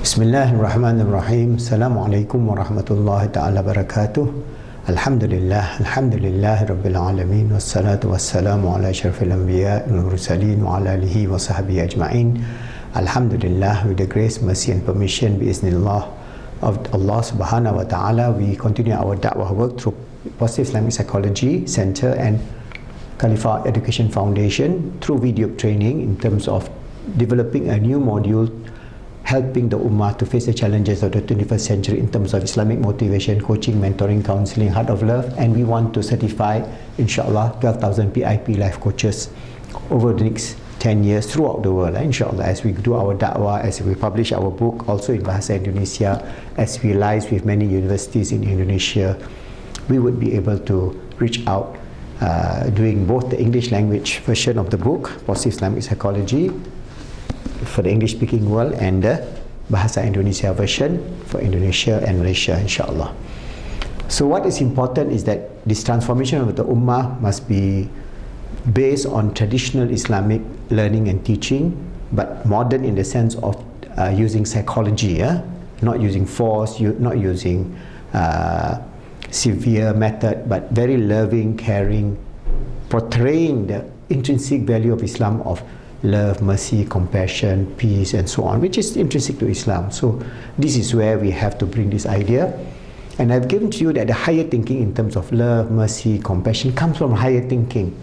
Bismillahirrahmanirrahim. Assalamualaikum warahmatullahi ta'ala barakatuh. Alhamdulillah Rabbil Alamin. Wassalatu wassalamu ala asyrafil anbiya wal mursalin wa ala alihi wa sahbihi ajma'in. Alhamdulillah, with the grace, mercy and permission biiznillah of Allah subhanahu wa ta'ala, we continue our da'wah work through Positive Islamic Psychology Center and Khalifa Education Foundation through video training in terms of developing a new module helping the Ummah to face the challenges of the 21st century in terms of Islamic motivation, coaching, mentoring, counseling, heart of love, and we want to certify, inshallah, 12,000 PIP life coaches over the next 10 years throughout the world, inshallah, as we do our da'wah, as we publish our book also in Bahasa Indonesia, as we liaise with many universities in Indonesia, we would be able to reach out doing both the English language version of the book, Positive Islamic Psychology, for the English speaking world, and the Bahasa Indonesia version for Indonesia and Malaysia, inshallah. So what is important is that this transformation of the Ummah must be based on traditional Islamic learning and teaching, but modern in the sense of using psychology, not using force, not using severe method, but very loving, caring, portraying the intrinsic value of Islam of love, mercy, compassion, peace, and so on, which is intrinsic to Islam. So this is where we have to bring this idea. And I've given to you that the higher thinking in terms of love, mercy, compassion comes from higher thinking.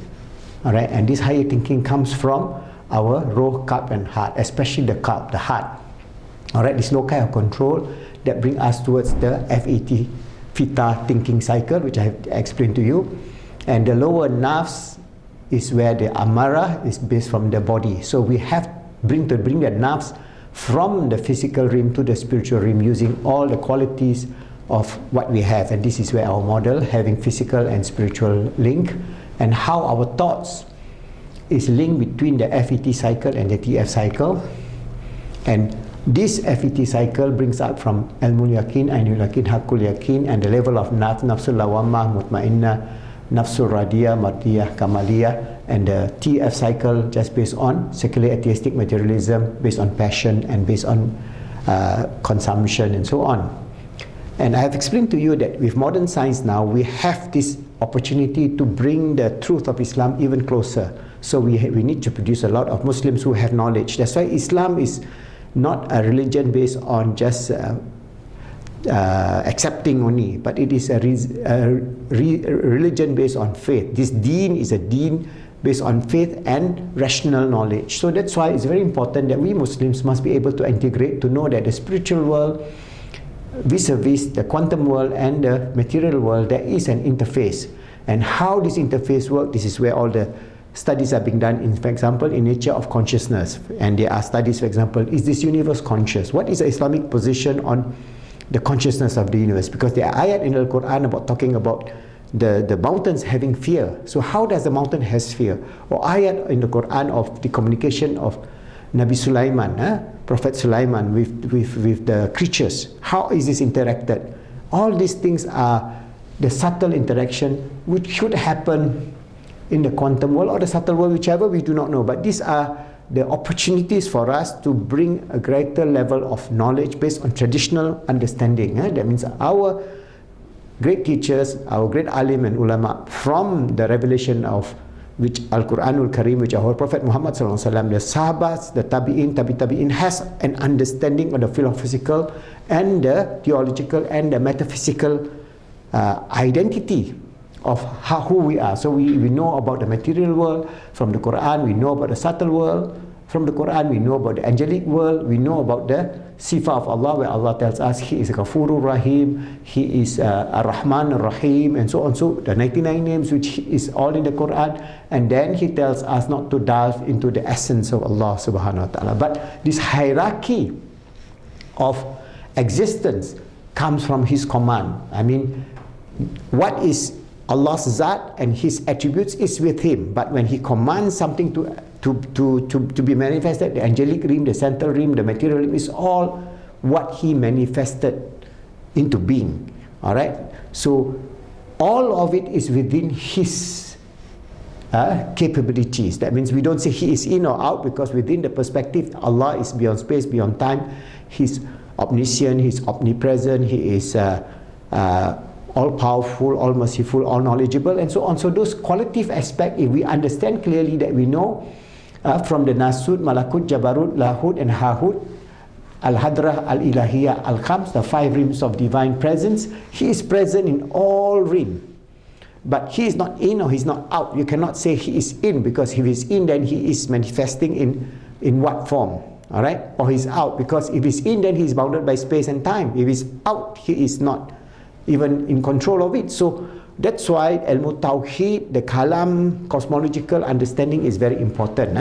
All right, and this higher thinking comes from our roh, qalb, and heart, especially the qalb, the heart. All right, this loci of control that bring us towards the FET, Fita thinking cycle, which I have explained to you. And the lower nafs is where the amara is based from the body. So we have to bring the nafs from the physical realm to the spiritual realm using all the qualities of what we have. And this is where our model, having physical and spiritual link, and how our thoughts is linked between the FET cycle and the TF cycle. And this FET cycle brings up from Ilmul Yaqin, Ainul Yaqin, Haqqul Yaqin, and the level of Nafsul Lawamah, Mutmainnah, Nafsul Radiyah, Mardiyah, Kamaliyah, and the TF cycle just based on secular atheistic materialism, based on passion and based on consumption and so on. And I have explained to you that with modern science now, we have this opportunity to bring the truth of Islam even closer. So we need to produce a lot of Muslims who have knowledge. That's why Islam is not a religion based on just accepting only, but it is a religion based on faith. This deen is a deen based on faith and rational knowledge. So that's why it's very important that we Muslims must be able to integrate, to know that the spiritual world vis-a-vis the quantum world and the material world, there is an interface. And how this interface works, this is where all the studies are being done, in, for example, in nature of consciousness. And there are studies, for example, is this universe conscious? What is the Islamic position on the consciousness of the universe? Because there are ayat in the Quran about talking about the mountains having fear. So how does the mountain has fear? Or ayat in the Quran of the communication of Nabi Sulaiman, Prophet Sulaiman with the creatures. How is this interacted? All these things are the subtle interaction which should happen in the quantum world or the subtle world, whichever, we do not know. But these are the opportunities for us to bring a greater level of knowledge based on traditional understanding. That means our great teachers, our great alim and ulama, from the revelation of which Al-Quranul Karim, which our Prophet Muhammad sallallahu alaihi wasallam, the Sahabas, the Tabi'in, Tabi'in has an understanding of the philosophical and the theological and the metaphysical identity of who we are. So we know about the material world from the Quran, we know about the subtle world from the Quran, we know about the angelic world, we know about the Sifa of Allah, where Allah tells us He is a Ghafurur Rahim, He is Ar-Rahman Ar-Rahim, and so on. So the 99 names, which is all in the Quran, and then He tells us not to delve into the essence of Allah subhanahu wa ta'ala. But this hierarchy of existence comes from His command. I mean, what is Allah's Zat and His attributes is with Him, but when He commands something to be manifested, the angelic realm, the central realm, the material realm, is all what He manifested into being. Alright? So all of it is within His capabilities. That means we don't say He is in or out, because within the perspective, Allah is beyond space, beyond time. He's omniscient, He's omnipresent, He is all-powerful, all-merciful, all-knowledgeable, and so on. So those qualitative aspects, if we understand clearly that we know from the Nasut, Malakut, Jabarut, Lahut, and Hahut, Al-Hadrah, Al-Ilahiyah, Al-Khams, the 5 realms of divine presence, He is present in all realms. But He is not in or He's not out. You cannot say He is in, because if He's in, then He is manifesting in what form? Alright? Or He's out, because if He's in, then He's bounded by space and time. If He's out, He is not even in control of it. So that's why ilmu tawheed, the kalam, cosmological understanding is very important.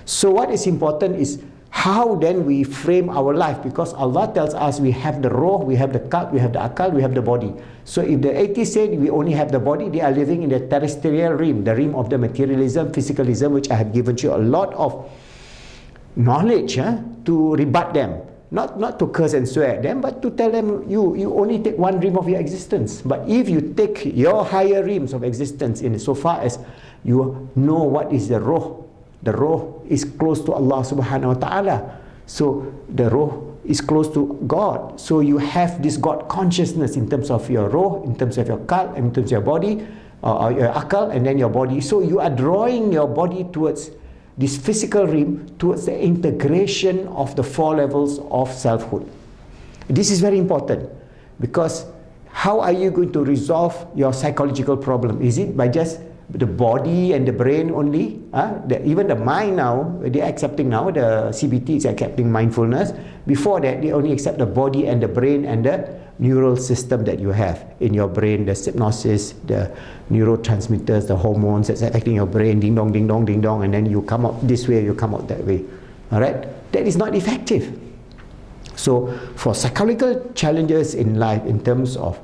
So what is important is how then we frame our life, because Allah tells us we have the roh, we have the qalb, we have the akal, we have the body. So if the atheists say we only have the body, they are living in the terrestrial realm, the realm of the materialism, physicalism, which I have given you a lot of knowledge to rebut them. Not to curse and swear at them, but to tell them you only take one realm of your existence. But if you take your higher realms of existence in so far as you know what is the roh is close to Allah subhanahu wa ta'ala. So the roh is close to God. So you have this God consciousness in terms of your roh, in terms of your qalb, in terms of your body, or your akal, and then your body. So you are drawing your body towards this physical realm, towards the integration of the 4 levels of selfhood. This is very important, because how are you going to resolve your psychological problem? Is it by just the body and the brain only? Even the mind now, they are accepting now, the CBT is accepting mindfulness. Before that, they only accept the body and the brain and the neural system that you have in your brain, the synapses, the neurotransmitters, the hormones that's affecting your brain, ding dong, ding dong, ding dong, and then you come out this way, you come out that way. Alright? That is not effective. So for psychological challenges in life, in terms of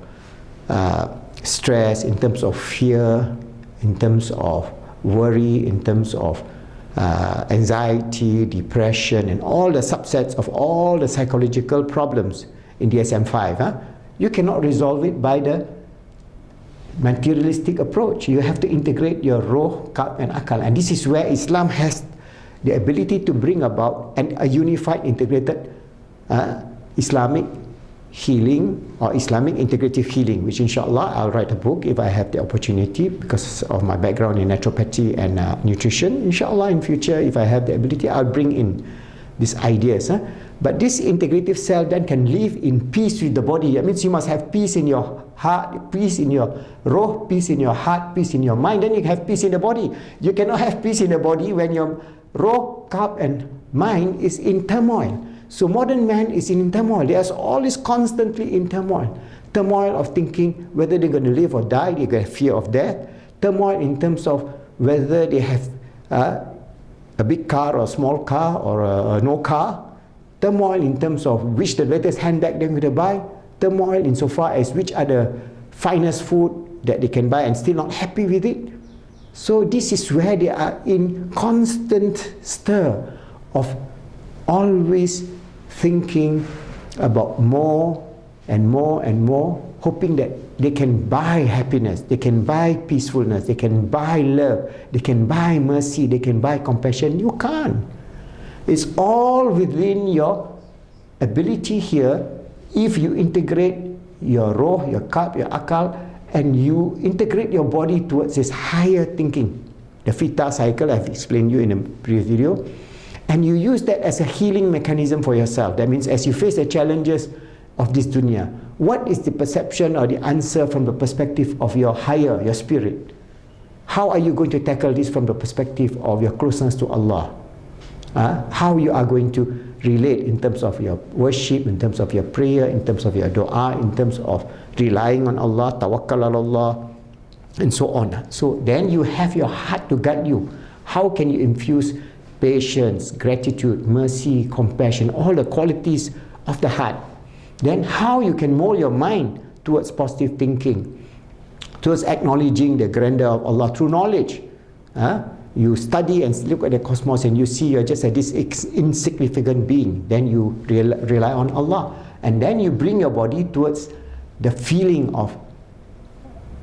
stress, in terms of fear, in terms of worry, in terms of anxiety, depression, and all the subsets of all the psychological problems in the S.E.M.P, you cannot resolve it by the materialistic approach. You have to integrate your roh, qalb, and akal. And this is where Islam has the ability to bring about a unified, integrated Islamic healing, or Islamic integrative healing, which inshallah I'll write a book if I have the opportunity, because of my background in naturopathy and nutrition. Inshallah in future, if I have the ability, I'll bring in these ideas. But this integrative self then can live in peace with the body. That means you must have peace in your heart, peace in your roh, peace in your heart, peace in your mind. Then you have peace in the body. You cannot have peace in the body when your roh, qalb, and mind is in turmoil. So modern man is in turmoil. They are always constantly in turmoil. Turmoil of thinking whether they're going to live or die. They get fear of death. Turmoil in terms of whether they have a big car or a small car or no car. Turmoil in terms of which the latest handbag they're going to buy. Turmoil insofar as which are the finest food that they can buy and still not happy with it. So this is where they are in constant stir of always thinking about more and more and more, hoping that they can buy happiness, they can buy peacefulness, they can buy love, they can buy mercy, they can buy compassion. You can't. It's all within your ability here if you integrate your roh, your qalb, your akal, and you integrate your body towards this higher thinking. The Fita cycle I've explained you in a previous video. And you use that as a healing mechanism for yourself. That means as you face the challenges of this dunya, what is the perception or the answer from the perspective of your higher, your spirit? How are you going to tackle this from the perspective of your closeness to Allah? How you are going to relate in terms of your worship, in terms of your prayer, in terms of your dua, in terms of relying on Allah, tawakkal ala Allah, and so on. So then you have your heart to guide you. How can you infuse patience, gratitude, mercy, compassion, all the qualities of the heart? Then how you can mold your mind towards positive thinking, towards acknowledging the grandeur of Allah through knowledge. You study and look at the cosmos and you see you're just this insignificant being. Then you rely on Allah. And then you bring your body towards the feeling of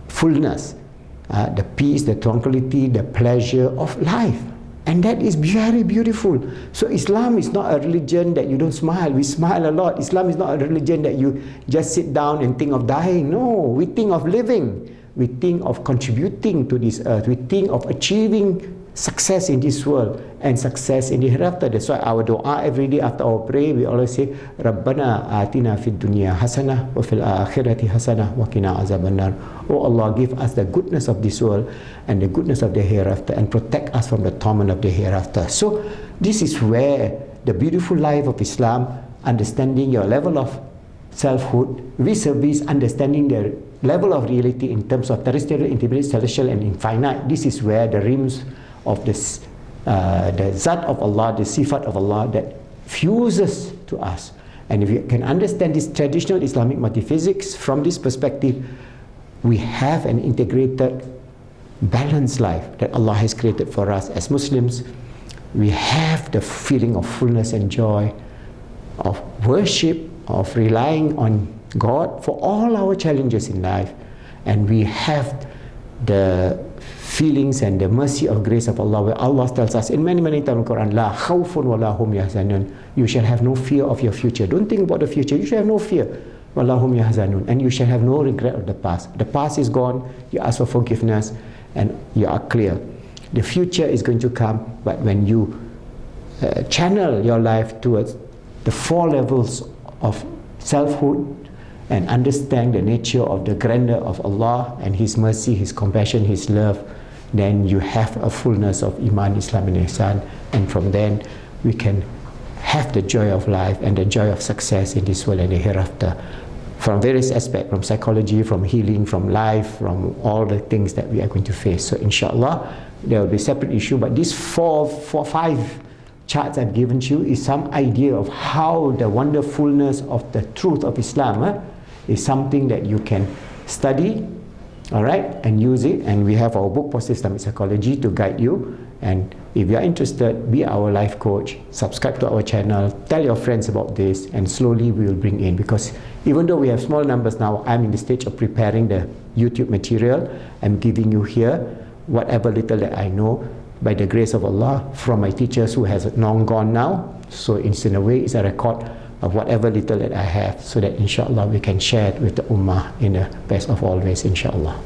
fullness, the peace, the tranquility, the pleasure of life. And that is very beautiful. So Islam is not a religion that you don't smile. We smile a lot. Islam is not a religion that you just sit down and think of dying. No, we think of living. We think of contributing to this earth. We think of achieving success in this world and success in the hereafter. That's why our dua every day after our prayer, we always say, Rabbana atina fid dunya hasanah wa fil akhirati hasanah wa qina azabannar. Oh Allah, give us the goodness of this world and the goodness of the hereafter, and protect us from the torment of the hereafter. So this is where the beautiful life of Islam, understanding your level of selfhood vis-a-vis understanding the level of reality in terms of terrestrial, intermediate, celestial and infinite. This is where the realms of this, the Zat of Allah, the Sifat of Allah that fuses to us. And if you can understand this traditional Islamic metaphysics from this perspective, we have an integrated, balanced life that Allah has created for us as Muslims. We have the feeling of fullness and joy, of worship, of relying on God for all our challenges in life. And we have the feelings and the mercy of grace of Allah, where Allah tells us in many times in the Quran, La khawfun wa la hum yahzanun. You shall have no fear of your future. Don't think about the future. You shall have no fear. Wa la hum yahzanun. And you shall have no regret of the past. The past is gone. You ask for forgiveness and you are clear. The future is going to come, but when you channel your life towards the 4 levels of selfhood and understand the nature of the grandeur of Allah and His mercy, His compassion, His love, then you have a fullness of Iman, Islam and Ihsan, and from then we can have the joy of life and the joy of success in this world and the hereafter, from various aspects, from psychology, from healing, from life, from all the things that we are going to face. So inshallah, there will be a separate issue, but these 5 charts I've given you is some idea of how the wonderfulness of the truth of Islam is something that you can study, all right, and use it. And we have our book, Positive Islamic Psychology, to guide you. And if you are interested, be our life coach, subscribe to our channel, tell your friends about this, and slowly we will bring in, because even though we have small numbers now, I'm in the stage of preparing the YouTube material. I'm giving you here whatever little that I know, by the grace of Allah, from my teachers who has long gone now. So in a way, it's a record of whatever little that I have, so that inshallah we can share it with the ummah in the best of all ways, inshallah.